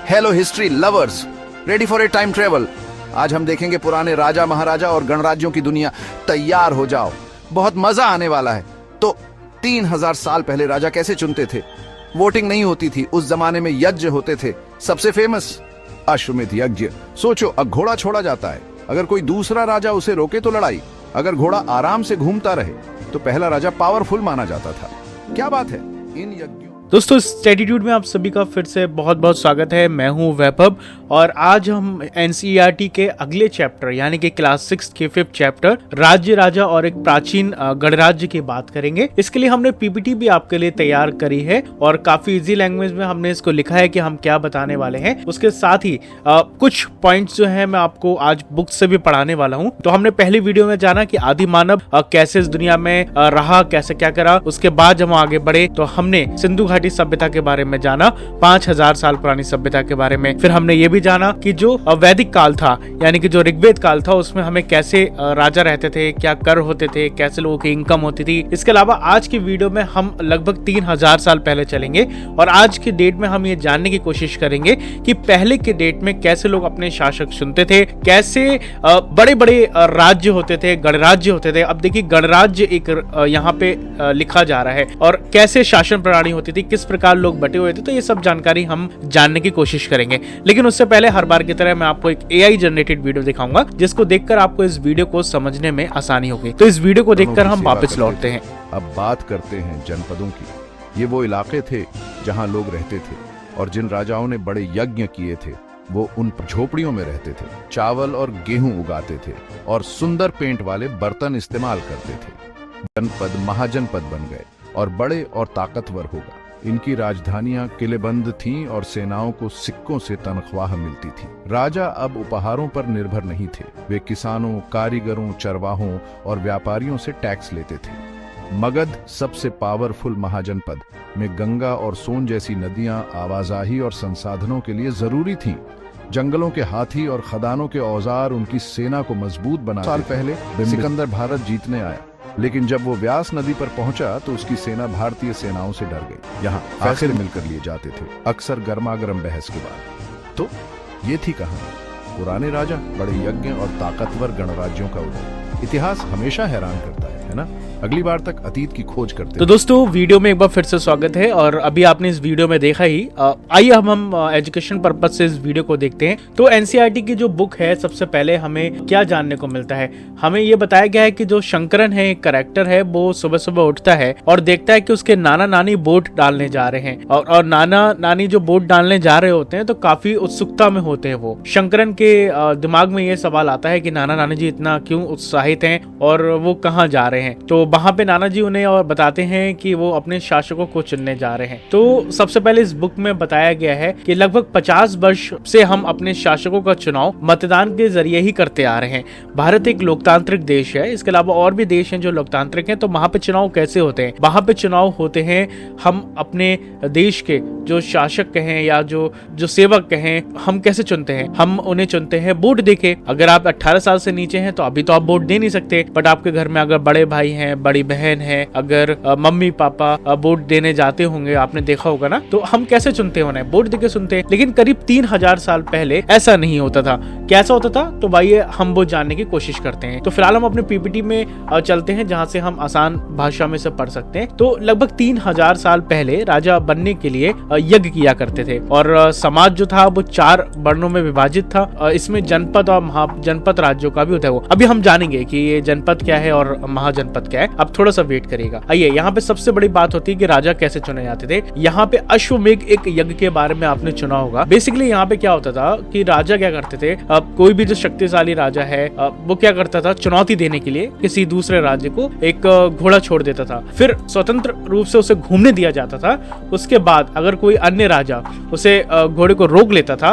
Hello history lovers, ready for a time travel. आज हम देखेंगे पुराने राजा महाराजा और गणराज्यों की दुनिया। तैयार हो जाओ, बहुत मजा आने वाला है। तो 3000 साल पहले राजा कैसे चुनते थे? वोटिंग नहीं होती थी, उस जमाने में यज्ञ होते थे। सबसे फेमस अश्वमेध यज्ञ। सोचो, अब घोड़ा छोड़ा जाता है, अगर कोई दूसरा राजा उसे रोके तो लड़ाई। अगर घोड़ा आराम से घूमता रहे तो पहला राजा पावरफुल माना जाता था। क्या बात है इन यज्ञों। दोस्तों, स्टैटिट्यूड में आप सभी का फिर से बहुत बहुत स्वागत है। मैं हूं वैभव और आज हम एनसीईआरटी के अगले चैप्टर यानी कि क्लास 6 के 5th चैप्टर राज्य राजा और एक प्राचीन गणराज्य की बात करेंगे। इसके लिए हमने पीपीटी भी आपके लिए तैयार करी है और काफी इजी लैंग्वेज में हमने इसको लिखा है कि हम क्या बताने वाले हैं। उसके साथ ही कुछ पॉइंट्स जो है मैं आपको आज बुक से भी पढ़ाने वाला हूँ। तो हमने पहली वीडियो में जाना कि आदि मानव कैसे इस दुनिया में रहा, कैसे क्या करा। उसके बाद जब हम आगे बढ़े तो हमने सिंधु घाटी सभ्यता के बारे में जाना, 5000 साल पुरानी सभ्यता के बारे में। फिर हमने ये भी जाना कि जो वैदिक काल था यानी कि जो ऋग्वेद काल था उसमें हमें कैसे राजा रहते थे, क्या कर होते थे, कैसे लोगों की इनकम होती थी। इसके अलावा आज की वीडियो में हम लगभग 3000 साल पहले चलेंगे और आज की डेट में हम ये जानने की कोशिश करेंगे कि पहले के डेट में कैसे लोग अपने शासक चुनते थे, कैसे बड़े बड़े राज्य होते थे, गणराज्य होते थे। अब देखिए, गणराज्य एक यहाँ पे लिखा जा रहा है और कैसे शासन प्रणाली होती थी, किस प्रकार लोग बटे हुए थे। तो ये सब जानकारी हम जानने की कोशिश करेंगे। लेकिन उससे पहले हर बार की तरह मैं आपको एक एआई जनरेटेड वीडियो दिखाऊंगा जिसको देखकर आपको इस वीडियो को समझने में आसानी होगी। तो इस वीडियो को देखकर हम वापस लौटते हैं। अब बात करते हैं जनपदों की। ये वो इलाके थे जहां लोग रहते थे और जिन राजाओं ने बड़े यज्ञ किए थे वो उन झोपड़ियों में रहते थे, चावल और गेहूं उगाते थे और सुंदर पेंट वाले बर्तन इस्तेमाल करते थे। जनपद महाजनपद बन गए और बड़े और ताकतवर हो गए। इनकी राजधानियां किलेबंद थीं और सेनाओं को सिक्कों से तनख्वाह मिलती थी। राजा अब उपहारों पर निर्भर नहीं थे, वे किसानों, कारीगरों, चरवाहों और व्यापारियों से टैक्स लेते थे। मगध सबसे पावरफुल महाजनपद में गंगा और सोन जैसी नदियां आवाजाही और संसाधनों के लिए जरूरी थीं। जंगलों के हाथी और खदानों के औजार उनकी सेना को मजबूत बनाते थे। साल पहले सिकंदर भारत जीतने आया, लेकिन जब वो व्यास नदी पर पहुंचा तो उसकी सेना भारतीय सेनाओं से डर गई। यहाँ फैसले मिलकर लिए जाते थे, अक्सर गर्मागर्म बहस के बाद। तो ये थी कहानी पुराने राजा, बड़े यज्ञ और ताकतवर गणराज्यों का उदय। इतिहास हमेशा हैरान करता है ना। अगली बार तक अतीत की खोज करते हैं। तो दोस्तों, वीडियो में एक बार फिर से स्वागत है और अभी आपने इस वीडियो में देखा ही। आइए हम एजुकेशन पर्पज से इस वीडियो को देखते हैं। तो एनसीईआरटी की जो बुक है, सबसे पहले हमें क्या जानने को मिलता है? हमें ये बताया गया है कि जो शंकरन है, एक कैरेक्टर है, वो सुबह सुबह उठता है और देखता है कि उसके नाना नानी वोट डालने जा रहे हैं और नाना नानी जो वोट डालने जा रहे होते हैं तो काफी उत्सुकता में होते हैं। वो शंकरन के दिमाग में ये सवाल आता है कि नाना नानी जी इतना क्यों उत्साहित हैं और वो कहाँ जा रहे हैं। तो वहां पे नाना जी उन्हें और बताते हैं कि वो अपने शासकों को चुनने जा रहे हैं। तो सबसे पहले इस बुक में बताया गया है कि लगभग 50 वर्ष से हम अपने शासकों का चुनाव मतदान के जरिए ही करते आ रहे हैं। भारत एक लोकतांत्रिक देश है, इसके अलावा और भी देश हैं जो लोकतांत्रिक हैं। तो वहां पे चुनाव कैसे होते हैं? वहां पे चुनाव होते हैं, हम अपने देश के जो शासक कहें या जो सेवक कहें, हम कैसे चुनते हैं? हम उन्हें चुनते हैं वोट देके। अगर आप 18 साल से नीचे हैं तो अभी तो आप वोट दे नहीं सकते, बट आपके घर में अगर बड़े भाई हैं, बड़ी बहन है, अगर मम्मी पापा वोट देने जाते होंगे, आपने देखा होगा ना, तो हम कैसे चुनते हैं? उन्हें वोट देके चुनते हैं। लेकिन करीब 3000 साल पहले ऐसा नहीं होता था। कैसा होता था? तो भाई हम वो जानने की कोशिश करते हैं। तो फिलहाल हम अपने पीपीटी में चलते हैं जहां से हम आसान भाषा में से पढ़ सकते हैं। तो लगभग 3000 साल पहले राजा बनने के लिए यज्ञ किया करते थे और समाज जो था वो 4 वर्णों में विभाजित था। इसमें जनपद और महाजनपद राज्यों का भी उदय हुआ। अभी हम जानेंगे कि ये जनपद क्या है और महाजनपद क्या है। अब थोड़ा सा वेट करिएगा। आइए, यहाँ पे सबसे बड़ी बात होती है कि राजा कैसे चुने जाते थे। यहाँ पे अश्वमेध एक यज्ञ के बारे में आपने सुना होगा। बेसिकली यहाँ पे क्या होता था कि राजा क्या करते थे, कोई भी जो शक्तिशाली राजा है वो क्या करता था, चुनौती देने के लिए किसी दूसरे राज्य को एक घोड़ा छोड़ देता था, फिर स्वतंत्र रूप से उसे घूमने दिया जाता था। उसके बाद अगर कोई अन्य राजा उसे घोड़े को रोक लेता था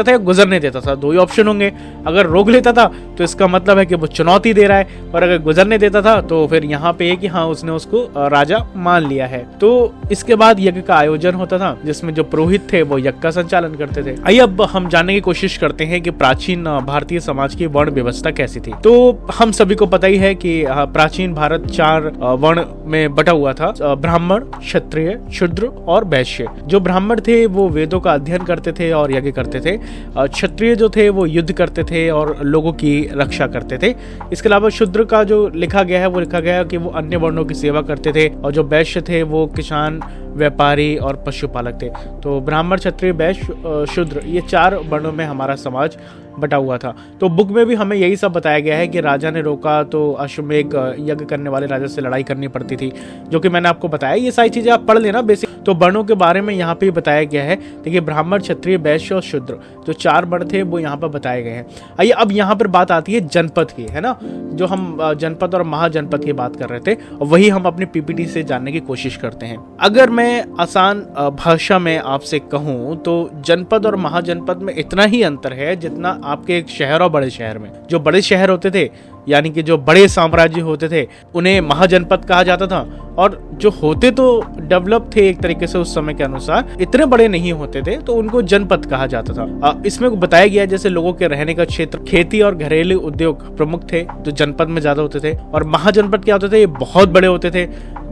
या गुजरने देता था। 2 ही ऑप्शन होंगे। अगर रोक लेता था तो इसका मतलब है कि वो चुनौती दे रहा है, और अगर गुजरने देता था तो फिर फिर यहाँ पे है कि हाँ उसने उसको राजा मान लिया है। तो इसके बाद यज्ञ का आयोजन होता था जिसमें जो पुरोहित थे वो यज्ञ का संचालन करते थे। आइए अब हम जानने की कोशिश करते हैं कि प्राचीन भारतीय समाज की वर्ण व्यवस्था कैसी थी। तो हम सभी को पता ही है कि प्राचीन भारत 4 वर्ण में बटा हुआ था, ब्राह्मण, क्षत्रिय, शूद्र और वैश्य। जो ब्राह्मण थे वो वेदों का अध्ययन करते थे और यज्ञ करते थे। क्षत्रिय जो थे वो युद्ध करते थे और लोगों की रक्षा करते थे। इसके अलावा शूद्र का जो लिखा गया है वो लिखा गया कि वो अन्य वर्णों की सेवा करते थे, और जो वैश्य थे वो किसान, व्यापारी और पशुपालक थे। तो ब्राह्मण, क्षत्रिय, वैश्य, शूद्र, ये 4 वर्णों में हमारा समाज बटा हुआ था। तो बुक में भी हमें यही सब बताया गया है कि राजा ने रोका तो अश्वमेध यज्ञ करने वाले राजा से लड़ाई करनी पड़ती थी, जो कि मैंने आपको बताया। ये सारी चीजें आप पढ़ लेना बेसिक। तो वर्णों के बारे में यहाँ पे बताया गया है। देखिए ब्राह्मण, क्षत्रिय, वैश्य और शूद्र जो 4 वर्ण थे वो यहाँ पर बताए गए हैं। आइए अब यहाँ पर बात आती है जनपद की, है ना, जो हम जनपद और महाजनपद की बात कर रहे थे, वही हम अपने पीपीटी से जानने की कोशिश करते हैं। अगर मैं आसान भाषा में आपसे कहूँ तो जनपद और महाजनपद में इतना ही अंतर है जितना आपके एक शहर और बड़े शहर में। जो बड़े शहर होते थे यानी कि जो बड़े साम्राज्य होते थे उन्हें महाजनपद कहा जाता था, और जो होते तो डेवलप थे एक तरीके से उस समय के अनुसार, इतने बड़े नहीं होते थे तो उनको जनपद कहा जाता था। इसमें बताया गया है जैसे लोगों के रहने का क्षेत्र, खेती और घरेलू उद्योग प्रमुख थे जो जनपद में ज्यादा होते थे। और महाजनपद क्या होते थे, ये बहुत बड़े होते थे,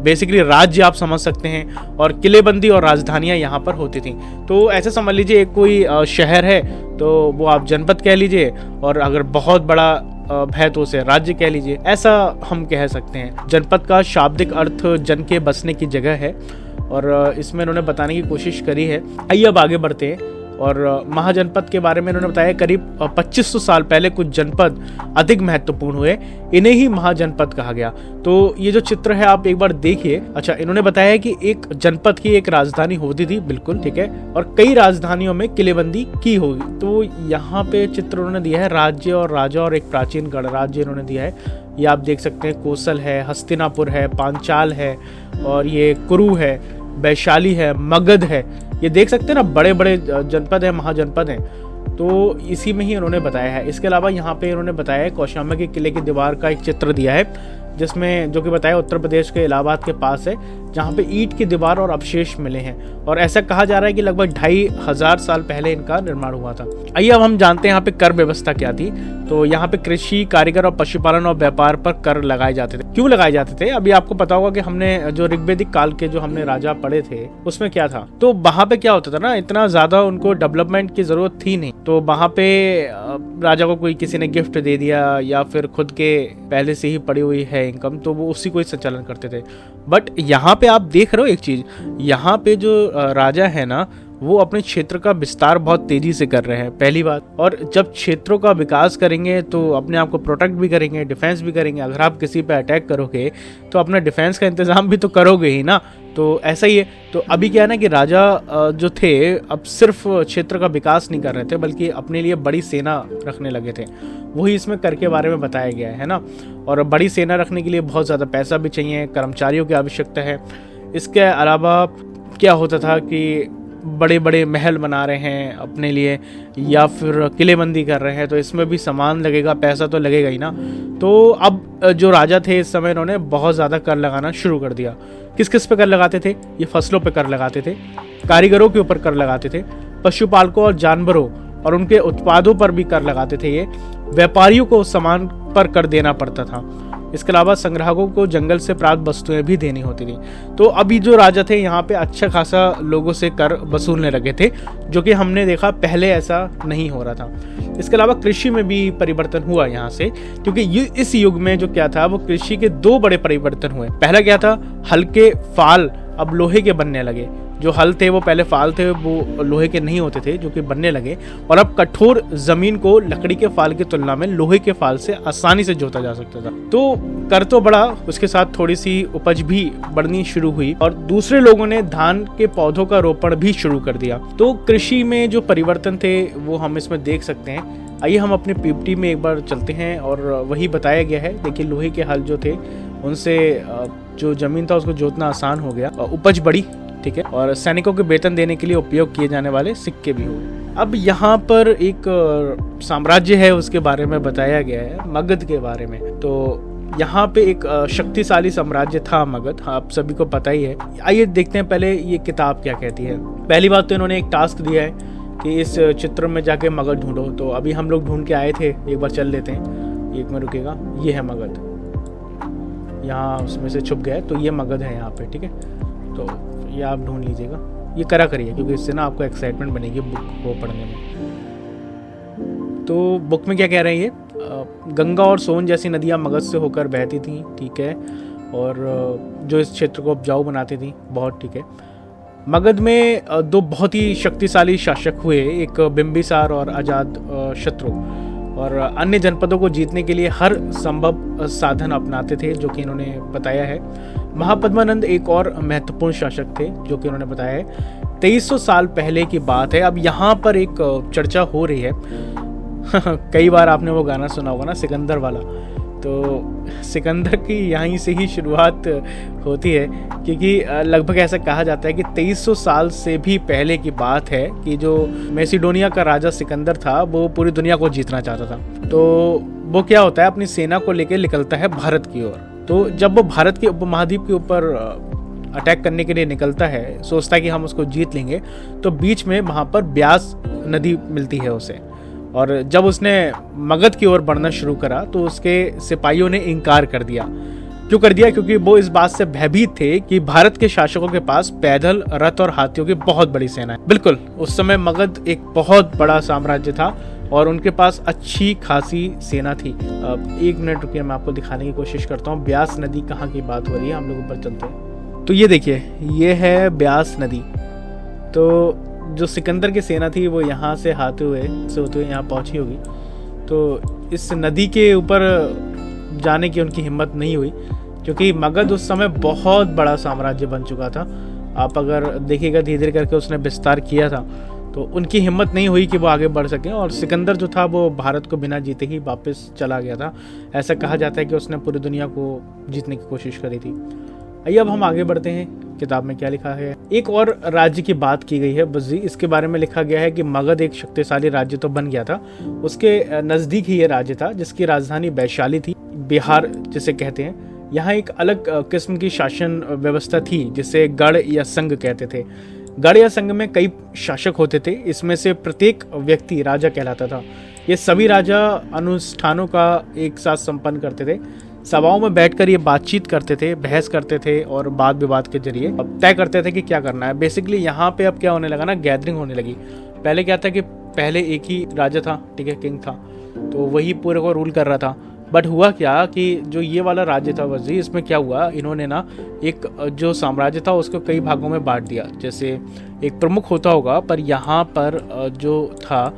बेसिकली राज्य आप समझ सकते हैं, और किलेबंदी और राजधानियां यहाँ पर होती थी। तो ऐसे समझ लीजिए एक कोई शहर है तो वो आप जनपद कह लीजिए, और अगर बहुत बड़ा है तो उसे राज्य कह लीजिए, ऐसा हम कह सकते हैं। जनपद का शाब्दिक अर्थ जन के बसने की जगह है, और इसमें इन्होंने बताने की कोशिश करी है। आइए अब आगे बढ़ते हैं। और महाजनपद के बारे में इन्होंने बताया करीब 2500 साल पहले कुछ जनपद अधिक महत्वपूर्ण हुए, इन्हें ही महाजनपद कहा गया। तो ये जो चित्र है आप एक बार देखिए। अच्छा, इन्होंने बताया कि एक जनपद की एक राजधानी होती थी, बिल्कुल ठीक है, और कई राजधानियों में किलेबंदी की होगी। तो यहाँ पे चित्र उन्होंने दिया है राज्य और राजा और एक प्राचीन गणराज्य इन्होंने दिया है। ये आप देख सकते हैं, कोसल है, हस्तिनापुर है, पांचाल है, और ये कुरु है, वैशाली है, मगध है। ये देख सकते हैं ना, बड़े बड़े जनपद है, महाजनपद हैं। तो इसी में ही उन्होंने बताया है। इसके अलावा यहाँ पे उन्होंने बताया है कौशाम्बी के किले की दीवार का एक चित्र दिया है, जिसमें जो कि बताया उत्तर प्रदेश के इलाहाबाद के पास है, जहाँ पे ईंट की दीवार और अवशेष मिले हैं, और ऐसा कहा जा रहा है कि लगभग 2500 साल पहले इनका निर्माण हुआ था। आइए अब हम जानते हैं यहाँ पे कर व्यवस्था क्या थी। तो यहाँ पे कृषि, कारीगर और पशुपालन और व्यापार पर कर लगाए जाते थे। क्यों लगाए जाते थे, अभी आपको पता होगा कि हमने जो ऋग्वेदिक काल के जो हमने राजा पढ़े थे उसमें क्या था। तो वहां पे क्या होता था ना, इतना ज्यादा उनको डेवलपमेंट की जरूरत थी नहीं, तो वहां पे राजा को कोई किसी ने गिफ्ट दे दिया या फिर खुद के पहले से ही पड़ी हुई है इनकम, तो वो उसी को ही संचालन करते थे। बट यहाँ पे आप देख रहे हो एक चीज, यहाँ पे जो राजा है ना वो अपने क्षेत्र का विस्तार बहुत तेजी से कर रहे हैं, पहली बात। और जब क्षेत्रों का विकास करेंगे तो अपने आप को प्रोटेक्ट भी करेंगे, डिफेंस भी करेंगे। अगर आप किसी पे अटैक करोगे तो अपना डिफेंस का इंतजाम भी तो करोगे ही ना, तो ऐसा ही है। तो अभी क्या है ना कि राजा जो थे अब सिर्फ क्षेत्र का विकास नहीं कर रहे थे, बल्कि अपने लिए बड़ी सेना रखने लगे थे। वही इसमें कर के बारे में बताया गया है ना। और बड़ी सेना रखने के लिए बहुत ज़्यादा पैसा भी चाहिए, कर्मचारियों की आवश्यकता है। इसके अलावा क्या होता था कि बड़े बड़े महल बना रहे हैं अपने लिए या फिर किलेबंदी कर रहे हैं, तो इसमें भी सामान लगेगा, पैसा तो लगेगा ही ना। तो अब जो राजा थे इस समय इन्होंने बहुत ज़्यादा कर लगाना शुरू कर दिया। किस किस पे कर लगाते थे, ये फसलों पे कर लगाते थे, कारीगरों के ऊपर कर लगाते थे, पशुपालकों और जानवरों और उनके उत्पादों पर भी कर लगाते थे। ये व्यापारियों को सामान पर कर देना पड़ता था। इसके अलावा संग्राहकों को जंगल से प्राप्त वस्तुएं भी देनी होती थी। तो अभी जो राजा थे यहाँ पे अच्छा खासा लोगों से कर वसूलने लगे थे, जो कि हमने देखा पहले ऐसा नहीं हो रहा था। इसके अलावा कृषि में भी परिवर्तन हुआ यहाँ से, क्योंकि इस युग में जो क्या था वो कृषि के 2 बड़े परिवर्तन हुए। पहला क्या था, हल्के फाल अब लोहे के बनने लगे। जो हल थे वो पहले फाल थे, वो लोहे के नहीं होते थे, जो कि बनने लगे। और अब कठोर जमीन को लकड़ी के फाल की तुलना में लोहे के फाल से आसानी से जोता जा सकता था। तो कर तो बढ़ा, उसके साथ थोड़ी सी उपज भी बढ़नी शुरू हुई और दूसरे लोगों ने धान के पौधों का रोपण भी शुरू कर दिया। तो कृषि में जो परिवर्तन थे वो हम इसमें देख सकते हैं। आइए हम अपने पीपीटी में एक बार चलते हैं और वही बताया गया है। देखिए लोहे के हल जो थे उनसे जो जमीन था उसको जोतना आसान हो गया, उपज बढ़ी, ठीक है, और सैनिकों के वेतन देने के लिए उपयोग किए जाने वाले सिक्के भी हुए। अब यहाँ पर एक साम्राज्य है उसके बारे में बताया गया है, मगध के बारे में। तो यहाँ पे एक शक्तिशाली साम्राज्य था मगध, आप सभी को पता ही है। आइए देखते हैं पहले ये किताब क्या कहती है। पहली बात तो इन्होंने एक टास्क दिया है कि इस चित्र में जाके मगध ढूंढो, तो अभी हम लोग ढूंढ के आए थे, एक बार चल लेते हैं। एक में रुकेगा, ये है मगध, यहाँ उसमें से छुप गया है, तो ये मगध है यहाँ पे, ठीक है। तो ये आप ढूंढ लीजिएगा, ये करा करिए, क्योंकि इससे ना आपको एक्साइटमेंट बनेगी बुक को पढ़ने में। तो बुक में क्या कह रहे हैं ये, गंगा और सोन जैसी नदियाँ मगध से होकर बहती थीं, ठीक है, और जो इस क्षेत्र को उपजाऊ बनाती थी, बहुत ठीक है। मगध में दो बहुत ही शक्तिशाली शासक हुए, एक बिंबिसार और अजात शत्रु, और अन्य जनपदों को जीतने के लिए हर संभव साधन अपनाते थे, जो कि इन्होंने बताया है। महापद्मानंद एक और महत्वपूर्ण शासक थे, जो कि उन्होंने बताया है। 2300 साल पहले की बात है। अब यहाँ पर एक चर्चा हो रही है कई बार आपने वो गाना सुना होगा ना, सिकंदर वाला, तो सिकंदर की यहीं से ही शुरुआत होती है, क्योंकि लगभग ऐसा कहा जाता है कि 2300 साल से भी पहले की बात है कि जो मैसिडोनिया का राजा सिकंदर था, वो पूरी दुनिया को जीतना चाहता था। तो वो क्या होता है, अपनी सेना को लेकर निकलता है भारत की ओर। तो जब वो भारत के उपमहाद्वीप के ऊपर अटैक करने के लिए निकलता है, सोचता है कि हम उसको जीत लेंगे, तो बीच में वहाँ पर ब्यास नदी मिलती है उसे, और जब उसने मगध की ओर बढ़ना शुरू करा तो उसके सिपाहियों ने इनकार कर दिया। क्यों कर दिया? क्योंकि वो इस बात से भयभीत थे कि भारत के शासकों के पास पैदल, रथ और हाथियों की बहुत बड़ी सेना है। बिल्कुल, उस समय मगध एक बहुत बड़ा साम्राज्य था और उनके पास अच्छी खासी सेना थी। अब 1 मिनट रुकिए, मैं आपको दिखाने की कोशिश करता हूँ ब्यास नदी कहाँ की बात हो रही है। हम लोग ऊपर चलते हैं, तो ये देखिए, ये है ब्यास नदी। तो जो सिकंदर की सेना थी वो यहाँ से होते हुए यहाँ पहुँची होगी। तो इस नदी के ऊपर जाने की उनकी हिम्मत नहीं हुई, क्योंकि मगध उस समय बहुत बड़ा साम्राज्य बन चुका था। आप अगर देखिएगा, धीरे धीरे करके उसने विस्तार किया था, तो उनकी हिम्मत नहीं हुई कि वो आगे बढ़ सकें, और सिकंदर जो था वो भारत को बिना जीते ही वापस चला गया था। ऐसा कहा जाता है कि उसने पूरी दुनिया को जीतने की कोशिश करी थी। आइए अब हम आगे बढ़ते हैं, किताब में क्या लिखा है। एक और राज्य की बात की गई है बज्जी, इसके बारे में लिखा गया है कि मगध एक शक्तिशाली राज्य तो बन गया था, उसके नज़दीक ही ये राज्य था जिसकी राजधानी वैशाली थी, बिहार जिसे कहते हैं। यहाँ एक अलग किस्म की शासन व्यवस्था थी जिसे गढ़ या संघ कहते थे। गढ़ या संघ में कई शासक होते थे, इसमें से प्रत्येक व्यक्ति राजा कहलाता था। ये सभी राजा अनुष्ठानों का एक साथ संपन्न करते थे। सभाओं में बैठकर ये बातचीत करते थे, बहस करते थे और वाद विवाद के जरिए अब तय करते थे कि क्या करना है। बेसिकली यहाँ पे अब क्या होने लगा ना, गैदरिंग होने लगी। पहले क्या था कि पहले एक ही राजा था, ठीक है, किंग था, तो वही पूरे को रूल कर रहा था। बट हुआ क्या कि जो ये वाला राज्य था वजी, इसमें क्या हुआ, इन्होंने ना एक जो साम्राज्य था उसको कई भागों में बांट दिया। जैसे एक प्रमुख होता होगा, पर यहाँ पर जो था,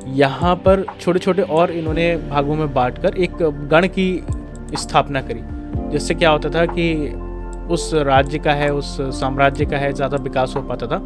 यहाँ पर छोटे छोटे और इन्होंने भागों में बांटकर एक गण की स्थापना करी, जिससे क्या होता था कि उस राज्य का है, उस साम्राज्य का है, ज़्यादा विकास हो पाता था।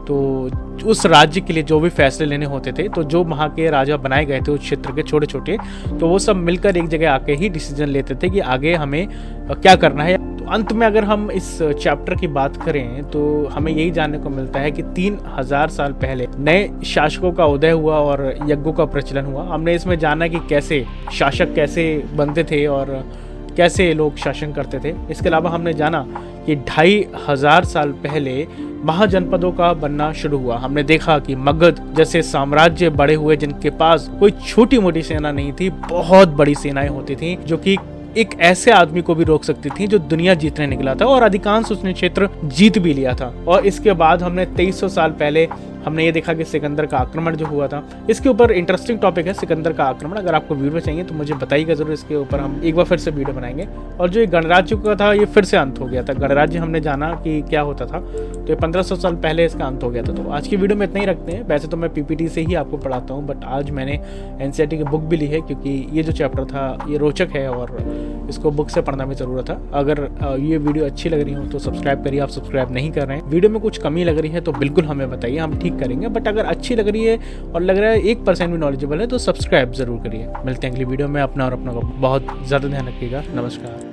तो उस राज्य के लिए जो भी फैसले लेने होते थे, तो जो वहाँ के राजा बनाए गए थे उस क्षेत्र के छोटे छोटे, तो वो सब मिलकर एक जगह आके ही डिसीजन लेते थे कि आगे हमें क्या करना है। तो अंत में अगर हम इस चैप्टर की बात करें तो हमें यही जानने को मिलता है कि 3000 साल पहले नए शासकों का उदय हुआ और यज्ञों का प्रचलन हुआ। हमने इसमें जाना कि कैसे शासक कैसे बनते थे और कैसे लोग शासन करते थे। इसके अलावा हमने जाना कि 2500 साल पहले महाजनपदों का बनना शुरू हुआ। हमने देखा कि मगध जैसे साम्राज्य बड़े हुए जिनके पास कोई छोटी मोटी सेना नहीं थी, बहुत बड़ी सेनाएं होती थी, जो कि एक ऐसे आदमी को भी रोक सकती थी जो दुनिया जीतने निकला था, और अधिकांश उसने क्षेत्र जीत भी लिया था। और इसके बाद हमने 2300 साल पहले हमने ये देखा कि सिकंदर का आक्रमण जो हुआ था। इसके ऊपर इंटरेस्टिंग टॉपिक है सिकंदर का आक्रमण। अगर आपको वीडियो चाहिए तो मुझे बताइएगा जरूर, इसके ऊपर हम एक बार फिर से वीडियो बनाएंगे। और जो ये गणराज्य का था ये फिर से अंत हो गया था। गणराज्य हमने जाना कि क्या होता था, तो ये 1500 साल पहले इसका अंत हो गया था। तो आज की वीडियो में इतना ही रखते हैं। वैसे तो मैं पीपीटी से ही आपको पढ़ाता हूँ, बट आज मैंने एनसीईआरटी की बुक भी ली है, क्योंकि ये जो चैप्टर था ये रोचक है और इसको बुक से पढ़ना भी जरूरत था। अगर ये वीडियो अच्छी लग रही हो तो सब्सक्राइब करिए। आप सब्सक्राइब नहीं कर रहे हैं, वीडियो में कुछ कमी लग रही है तो बिल्कुल हमें बताइए, हम ठीक करेंगे। बट अगर अच्छी लग रही है और लग रहा है 1% भी नॉलेजेबल है तो सब्सक्राइब जरूर करिए। मिलते हैं अगली वीडियो में। अपना और अपना बहुत ज़्यादा ध्यान रखिएगा। नमस्कार।